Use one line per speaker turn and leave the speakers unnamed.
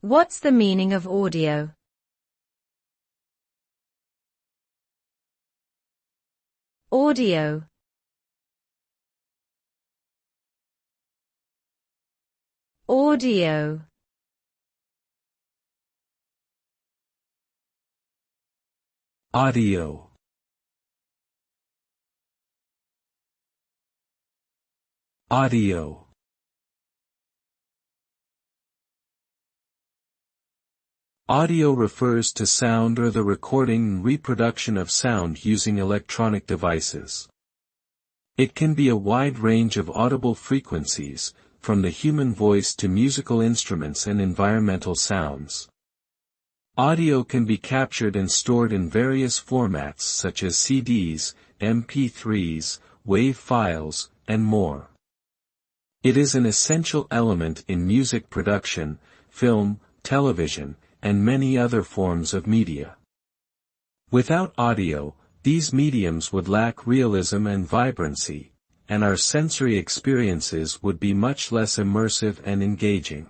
What's the meaning of audio? Audio. Audio.
Audio. Audio. Audio refers to sound or the recording and reproduction of sound using electronic devices. It can be a wide range of audible frequencies, from the human voice to musical instruments and environmental sounds. Audio can be captured and stored in various formats such as CDs, MP3s, WAV files, and more. It is an essential element in music production, film, television, and many other forms of media. Without audio, these mediums would lack realism and vibrancy, and our sensory experiences would be much less immersive and engaging.